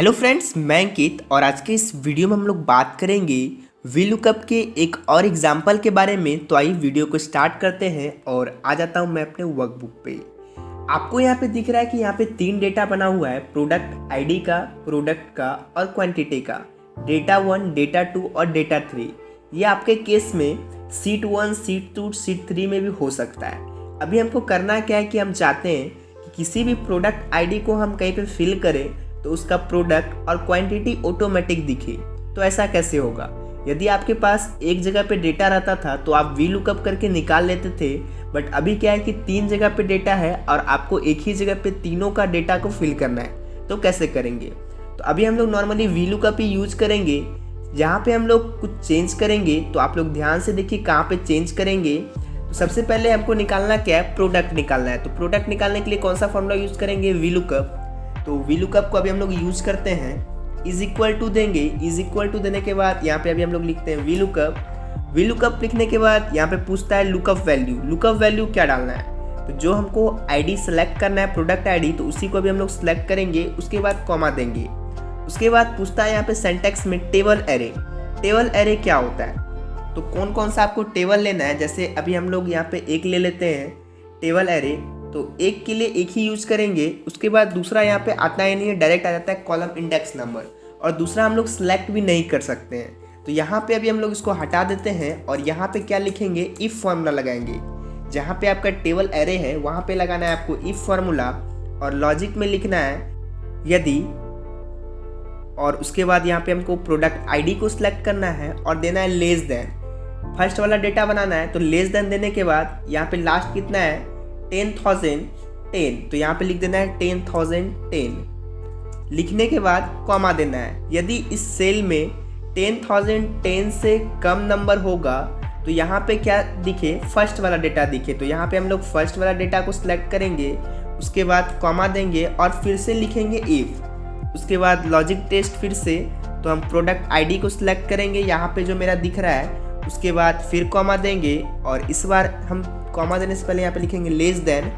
Hello friends, मैं अंकित और आज के इस वीडियो में हम लोग बात करेंगे वीलुकअप के एक और एग्जाम्पल के बारे में। तो आइए वीडियो को स्टार्ट करते हैं और आ जाता हूं मैं अपने वर्कबुक पे। आपको यहाँ पे दिख रहा है कि यहाँ पे 3 डेटा बना हुआ है, प्रोडक्ट आईडी का, प्रोडक्ट का और क्वांटिटी का। डेटा 1, डेटा 2 और डेटा 3। ये आपके केस में सीट 1, सीट 2, सीट 3 में भी हो सकता है। अभी हमको करना क्या है कि हम चाहते हैं कि किसी भी प्रोडक्ट आईडी को हम कहीं पे फिल करें तो उसका प्रोडक्ट और क्वांटिटी ऑटोमेटिक दिखे। तो ऐसा कैसे होगा? यदि आपके पास एक जगह पे डेटा रहता था तो आप वीलुकअप करके निकाल लेते थे, बट अभी क्या है कि 3 जगह पे डेटा है और आपको एक ही जगह पे तीनों का डेटा को फिल करना है। तो कैसे करेंगे? तो अभी हम लोग नॉर्मली वीलुकअप ही यूज करेंगे। जहाँ पे हम लोग कुछ चेंज करेंगे तो आप लोग ध्यान से देखिए कहाँ पे चेंज करेंगे। तो सबसे पहले हमको निकालना क्या है? प्रोडक्ट निकालना है। तो प्रोडक्ट निकालने के लिए कौन सा फॉर्मूला यूज करेंगे? वीलुकअप। तो वीलुकअप को अभी हम लोग यूज करते हैं, इज इक्वल टू देंगे। इज इक्वल टू देने के बाद यहाँ पे अभी हम लोग लिखते हैं वीलुकअप। वीलुकअप लिखने के बाद यहाँ पे पूछता है लुकअप वैल्यू। लुकअप वैल्यू क्या डालना है? तो जो हमको आईडी सेलेक्ट करना है, प्रोडक्ट आईडी, तो उसी को अभी हम लोग सेलेक्ट करेंगे। उसके बाद कॉमा देंगे। उसके बाद पूछता है यहाँ पे सिंटैक्स में टेबल एरे। टेबल एरे क्या होता है? तो कौन कौन सा आपको टेबल लेना है? जैसे अभी हम लोग यहाँ पे एक ले लेते हैं टेबल एरे, तो एक के लिए एक ही यूज करेंगे। उसके बाद दूसरा यहाँ पे आता है नहीं, डायरेक्ट आ जाता है कॉलम इंडेक्स नंबर, और दूसरा हम लोग सेलेक्ट भी नहीं कर सकते हैं। तो यहाँ पे अभी हम लोग इसको हटा देते हैं और यहाँ पे क्या लिखेंगे? इफ फार्मूला लगाएंगे। जहाँ पे आपका टेबल एरे है वहाँ पे लगाना है आपको इफ फार्मूला, और लॉजिक में लिखना है यदि, और उसके बाद यहाँ पे हमको प्रोडक्ट आईडी को सिलेक्ट करना है और देना है लेस देन। फर्स्ट वाला डेटा बनाना है, तो लेस देन देने के बाद यहाँ पे लास्ट कितना है? 10,010। तो यहाँ पे लिख देना है 10,010। लिखने के बाद कॉमा देना है। यदि इस सेल में 10,010 से कम नंबर होगा तो यहाँ पे क्या दिखे? फर्स्ट वाला डेटा दिखे। तो यहाँ पे हम लोग फर्स्ट वाला डेटा को सिलेक्ट करेंगे, उसके बाद कॉमा देंगे और फिर से लिखेंगे इफ। उसके बाद लॉजिक टेस्ट फिर से, तो हम प्रोडक्ट आईडी को सिलेक्ट करेंगे यहाँ पे जो मेरा दिख रहा है। उसके बाद फिर कॉमा देंगे और इस बार हम कॉमा देने से पहले यहाँ पे लिखेंगे लेस देन।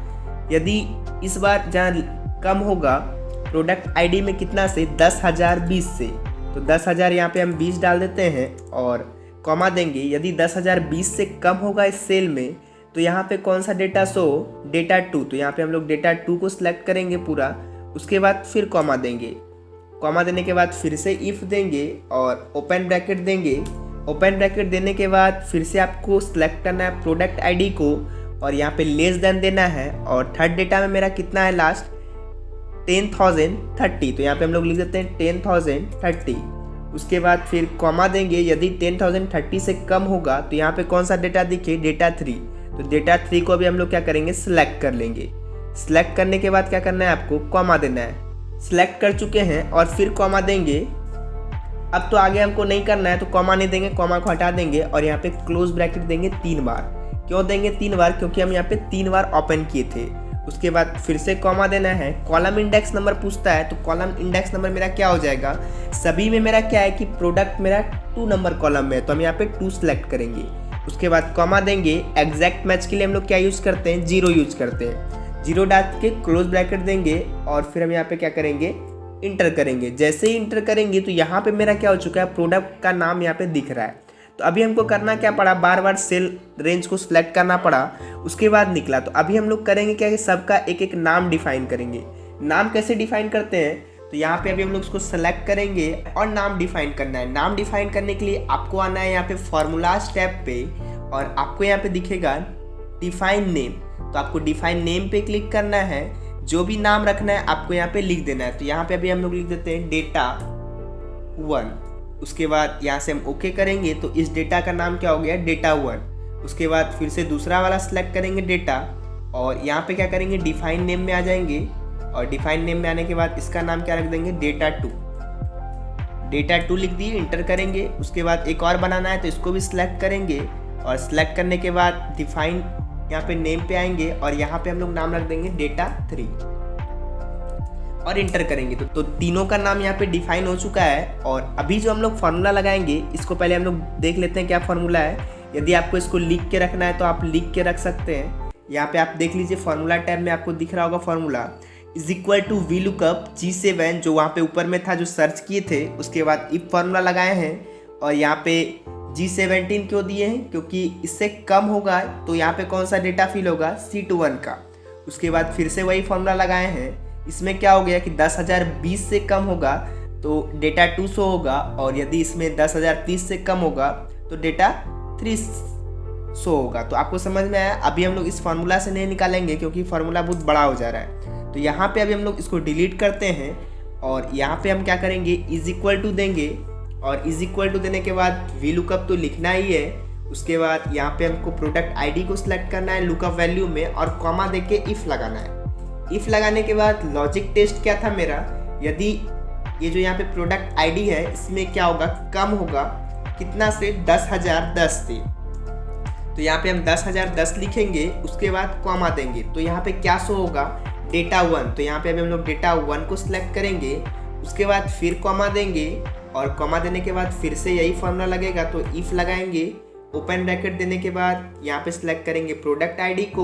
यदि इस बार जहाँ कम होगा प्रोडक्ट आईडी में कितना से? 10,020 से, तो 10,000 यहाँ पे हम 20 डाल देते हैं और कॉमा देंगे। यदि 10,020 से कम होगा इस सेल में तो यहाँ पे कौन सा डेटा शो? डेटा 2। तो यहाँ पे हम लोग डेटा 2 को सिलेक्ट करेंगे पूरा। उसके बाद फिर कॉमा देंगे। कॉमा देने के बाद फिर से इफ देंगे और ओपन ब्रैकेट देंगे। ओपन ब्रैकेट देने के बाद फिर से आपको सिलेक्ट करना है प्रोडक्ट आईडी को और यहाँ पे लेस देन देना है। और थर्ड डेटा में मेरा कितना है लास्ट? 10,030। तो यहाँ पे हम लोग लिख देते हैं 10,030। उसके बाद फिर कॉमा देंगे। यदि 10,030 से कम होगा तो यहाँ पे कौन सा डेटा दिखे? डेटा 3। तो डेटा 3 को अभी हम लोग क्या करेंगे? सिलेक्ट कर लेंगे। सिलेक्ट करने के बाद क्या करना है? आपको कॉमा देना है। सिलेक्ट कर चुके हैं और फिर कॉमा देंगे। अब तो आगे हमको नहीं करना है तो कॉमा नहीं देंगे, कॉमा को हटा देंगे और यहाँ पे क्लोज ब्रैकेट देंगे 3 बार। क्यों देंगे 3 बार? क्योंकि हम यहाँ पे 3 बार ओपन किए थे। उसके बाद फिर से कॉमा देना है। कॉलम इंडेक्स नंबर पूछता है, तो कॉलम इंडेक्स नंबर मेरा क्या हो जाएगा? सभी में मेरा क्या है कि प्रोडक्ट मेरा 2 नंबर कॉलम में है, तो हम यहाँ पे 2 सेलेक्ट करेंगे। उसके बाद कॉमा देंगे। एग्जैक्ट मैच के लिए हम लोग क्या यूज करते हैं? 0 यूज करते हैं। 0 डाल के क्लोज ब्रैकेट देंगे और फिर हम यहाँ पे क्या करेंगे? इंटर करेंगे। जैसे ही इंटर करेंगे तो यहाँ पे मेरा क्या हो चुका है? प्रोडक्ट का नाम यहाँ पे दिख रहा है। तो अभी हमको करना क्या पड़ा? बार बार सेल रेंज को सिलेक्ट करना पड़ा। उसके बाद निकला। तो अभी हम लोग करेंगे क्या कि सबका एक एक नाम डिफाइन करेंगे। नाम कैसे डिफाइन करते हैं? तो यहाँ पे अभी हम लोग उसको सेलेक्ट करेंगे और नाम डिफाइन करना है। नाम डिफाइन करने के लिए आपको आना है यहाँ पे फॉर्मूलाज टैब पे और आपको यहाँ पे दिखेगा डिफाइन नेम। तो आपको डिफाइन नेम पे क्लिक करना है। जो भी नाम रखना है आपको यहाँ पे लिख देना है। तो यहाँ पे अभी हम लोग लिख देते हैं डेटा 1। उसके बाद यहाँ से हम ओके करेंगे तो इस डेटा का नाम क्या हो गया? डेटा 1। उसके बाद फिर से दूसरा वाला सिलेक्ट करेंगे डेटा और यहाँ पे क्या करेंगे? डिफाइन नेम में आ जाएंगे और डिफाइन नेम में आने के बाद इसका नाम क्या रख देंगे? डेटा 2। डेटा 2 लिख दिए, इंटर करेंगे। उसके बाद एक और बनाना है तो इसको भी सिलेक्ट करेंगे और सिलेक्ट करने के बाद डिफाइन यहाँ पे नेम पे आएंगे और यहाँ पे हम लोग नाम रख देंगे डेटा 3 और इंटर करेंगे। तो तीनों का नाम यहाँ पे डिफाइन हो चुका है। और अभी जो हम लोग फार्मूला लगाएंगे इसको पहले हम लोग देख लेते हैं क्या फार्मूला है। यदि आपको इसको लिख के रखना है तो आप लिख के रख सकते हैं। यहाँ पे आप देख लीजिए फार्मूला टैब में आपको दिख रहा होगा formula is equal to V lookup G7 जो वहाँ पे ऊपर में था जो सर्च किए थे, उसके बाद इफ फार्मूला लगाए हैं और यहाँ पे G17 क्यों दिए हैं, क्योंकि इससे कम होगा तो यहाँ पे कौन सा डेटा फिल होगा, C21 का। उसके बाद फिर से वही फार्मूला लगाए हैं, इसमें क्या हो गया कि 10,020 से कम होगा तो डेटा 200 होगा, और यदि इसमें 10,030 से कम होगा तो डेटा 300 होगा। तो आपको समझ में आया। अभी हम लोग इस फार्मूला से नहीं निकालेंगे क्योंकि फार्मूला बहुत बड़ा हो जा रहा है। तो यहाँ पे अभी हम लोग इसको डिलीट करते हैं और यहाँ पे हम क्या करेंगे, इज इक्वल टू देंगे, और इज इक्वल टू देने के बाद वी लुकअप तो लिखना ही है। उसके बाद यहाँ पे हमको प्रोडक्ट आईडी को सिलेक्ट करना है लुकअप वैल्यू में और कॉमा देके इफ लगाना है। इफ लगाने के बाद लॉजिक टेस्ट क्या था मेरा, यदि ये जो यहाँ पे प्रोडक्ट आईडी है इसमें क्या होगा, कम होगा कितना से, 10,010 से। तो यहाँ पे हम 10,010 लिखेंगे, उसके बाद कॉमा देंगे तो यहाँ पे क्या शो होगा, डेटा 1। तो यहाँ पे अभी हम लोग डेटा 1 को सिलेक्ट करेंगे, उसके बाद फिर कॉमा देंगे और कॉमा देने के बाद फिर से यही फॉर्मूला लगेगा। तो इफ लगाएंगे, ओपन ब्रैकेट देने के बाद यहाँ पे सिलेक्ट करेंगे प्रोडक्ट आईडी को,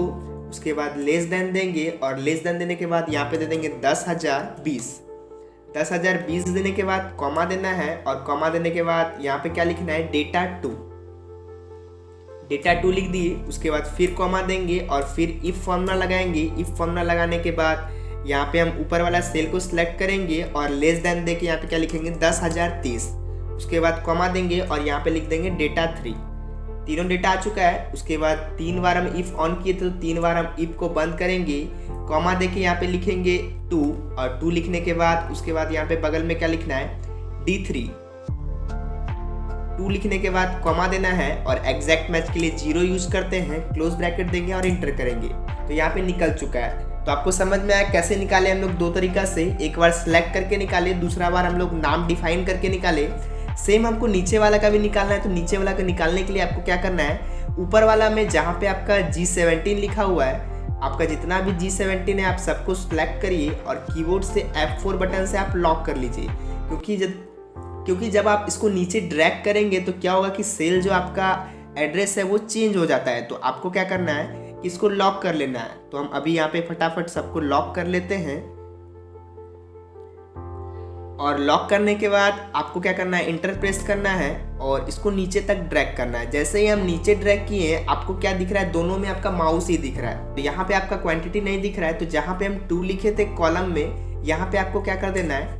उसके बाद लेस देन देंगे और लेस देन देने के बाद यहाँ पे दे देंगे 10,020। 10,020 देने के बाद कॉमा देना है और कॉमा देने के बाद यहाँ पे क्या लिखना है, डेटा 2। डेटा 2 लिख दिए, उसके बाद फिर कॉमा देंगे और फिर इफ फॉर्मूला लगाएंगे। इफ फॉर्मूला लगाने के बाद यहाँ पे हम ऊपर वाला सेल को सिलेक्ट करेंगे और लेस देन दे के यहाँ पे क्या लिखेंगे, 10,030। उसके बाद कॉमा देंगे और यहाँ पे लिख देंगे डेटा 3। तीनों डेटा आ चुका है। उसके बाद 3 बार हम इफ ऑन किए थे तो 3 बार हम इफ को बंद करेंगे, कॉमा देके यहाँ पे लिखेंगे 2 और 2 लिखने के बाद उसके बाद यहाँ पे बगल में क्या लिखना है, D3। 2 लिखने के बाद कॉमा देना है और एग्जैक्ट मैच के लिए 0 यूज करते हैं, क्लोज ब्रैकेट देंगे और इंटर करेंगे। तो यहाँ पे निकल चुका है। तो आपको समझ में आया कैसे निकाले हम लोग, 2 तरीका से, एक बार सिलेक्ट करके निकाले, दूसरा बार हम लोग नाम डिफाइन करके निकाले। सेम हमको नीचे वाला का भी निकालना है। तो नीचे वाला का निकालने के लिए आपको क्या करना है, ऊपर वाला में जहाँ पे आपका G17 लिखा हुआ है, आपका जितना भी G17 है आप सबको सिलेक्ट करिए और कीबोर्ड से F4 बटन से आप लॉक कर लीजिए। क्योंकि जब आप इसको नीचे ड्रैग करेंगे तो क्या होगा कि सेल जो आपका एड्रेस है वो चेंज हो जाता है। तो आपको क्या करना है कि इसको लॉक कर लेना है। तो हम अभी यहाँ पे फटाफट सबको लॉक कर लेते हैं और लॉक करने के बाद आपको क्या करना है, इंटर प्रेस करना है और इसको नीचे तक ड्रैग करना है। जैसे ही हम नीचे ड्रैग किए हैं, आपको क्या दिख रहा है, दोनों में आपका माउस ही दिख रहा है। तो यहाँ पे आपका क्वांटिटी नहीं दिख रहा है। तो जहाँ पे हम 2 लिखे थे कॉलम में, यहाँ पे आपको क्या कर देना है,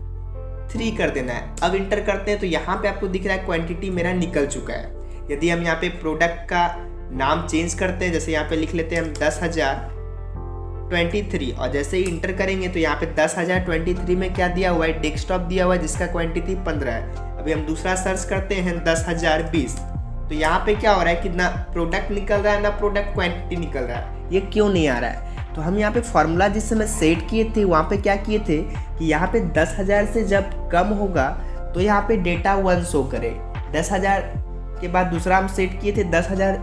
3 कर देना है। अब इंटर करते हैं तो यहाँ पे आपको दिख रहा है क्वांटिटी मेरा निकल चुका है। यदि हम यहाँ पे प्रोडक्ट का नाम चेंज करते हैं, जैसे यहाँ पे लिख लेते हैं हम 10,023 और जैसे ही इंटर करेंगे तो यहाँ पे 10,023 में क्या दिया हुआ है, डेस्कटॉप दिया हुआ है जिसका क्वांटिटी 15 है। अभी हम दूसरा सर्च करते हैं 10,020। तो यहाँ पे क्या हो रहा है कि ना प्रोडक्ट निकल रहा है ना प्रोडक्ट क्वांटिटी निकल रहा है। ये क्यों नहीं आ रहा है? तो हम यहाँ पे फॉर्मूला जिस समय सेट किए थे वहाँ पे क्या किए थे कि यहाँ पे 10,000 से जब कम होगा तो यहाँ पे डेटा 1 शो करे। 10,000 के बाद दूसरा हम सेट किए थे 10,000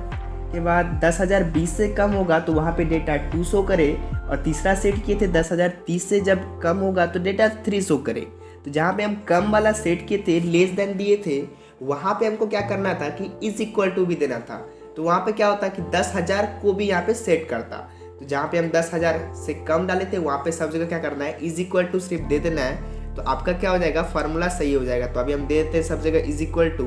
के बाद 10,020 से कम होगा तो वहाँ पे डेटा 2 शो करे, और तीसरा सेट किए थे 10,030 से जब कम होगा तो डेटा 3 शो करे। तो जहाँ पे हम कम वाला सेट किए थे, लेस देन दिए थे, वहाँ पे हमको क्या करना था कि इज इक्वल टू भी देना था। तो वहाँ पे क्या होता कि 10,000 को भी यहाँ पे सेट करता। तो जहाँ पे हम 10,000 से कम डाले थे वहाँ पे सब जगह क्या करना है, इज इक्वल टू सिर्फ दे देना है। तो आपका क्या हो जाएगा, फार्मूला सही हो जाएगा। तो अभी हम दे देते हैं सब जगह इज इक्वल टू,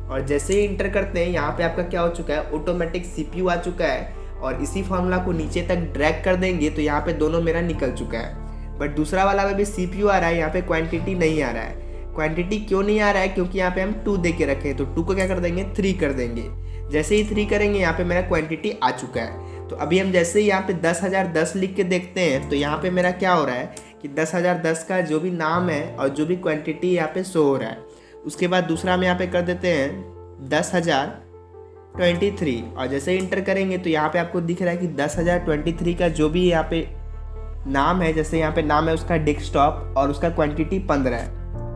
और जैसे ही इंटर करते हैं यहाँ पे आपका क्या हो चुका है, ऑटोमेटिक CPU आ चुका है। और इसी फार्मूला को नीचे तक ड्रैग कर देंगे तो यहाँ पे दोनों मेरा निकल चुका है। बट दूसरा वाला में भी CPU आ रहा है, यहाँ पे क्वांटिटी नहीं आ रहा है। क्वांटिटी क्यों नहीं आ रहा है, क्योंकि यहाँ पे हम 2 दे के रखे हैं। तो 2 को क्या कर देंगे, 3 कर देंगे। जैसे ही 3 करेंगे यहाँ पे मेरा क्वांटिटी आ चुका है। तो अभी हम जैसे ही यहाँ पे 10,010 लिख के देखते हैं तो यहाँ पे मेरा क्या हो रहा है कि 10,010 का जो भी नाम है और जो भी क्वांटिटी यहाँ पे शो हो रहा है। उसके बाद दूसरा हम यहाँ पे कर देते हैं 10,023 और जैसे ही इंटर करेंगे तो यहाँ पे आपको दिख रहा है कि 10,023 का जो भी यहाँ पे नाम है, जैसे यहाँ पे नाम है उसका डेस्कटॉप और उसका क्वांटिटी 15 है।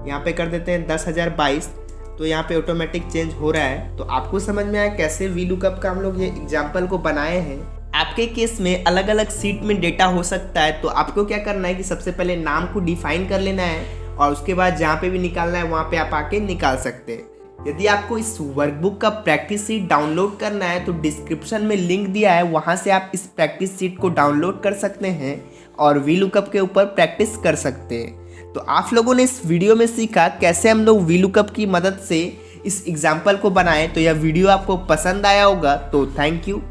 यहाँ पे कर देते हैं 10,022। तो यहाँ पे ऑटोमेटिक चेंज हो रहा है। तो आपको समझ में आया कैसे वी लुकअप का हम लोग ये एग्जाम्पल को बनाए हैं। आपके केस में अलग अलग सीट में डेटा हो सकता है। तो आपको क्या करना है कि सबसे पहले नाम को डिफाइन कर लेना है और उसके बाद जहाँ पे भी निकालना है वहाँ पे आप आके निकाल सकते हैं। यदि आपको इस वर्कबुक का प्रैक्टिस सीट डाउनलोड करना है तो डिस्क्रिप्शन में लिंक दिया है, वहाँ से आप इस प्रैक्टिस सीट को डाउनलोड कर सकते हैं और वी लुकअप के ऊपर प्रैक्टिस कर सकते हैं। तो आप लोगों ने इस वीडियो में सीखा कैसे हम लोग वी लुकअप की मदद से इस एग्जाम्पल को बनाएं। तो यह वीडियो आपको पसंद आया होगा, तो थैंक यू।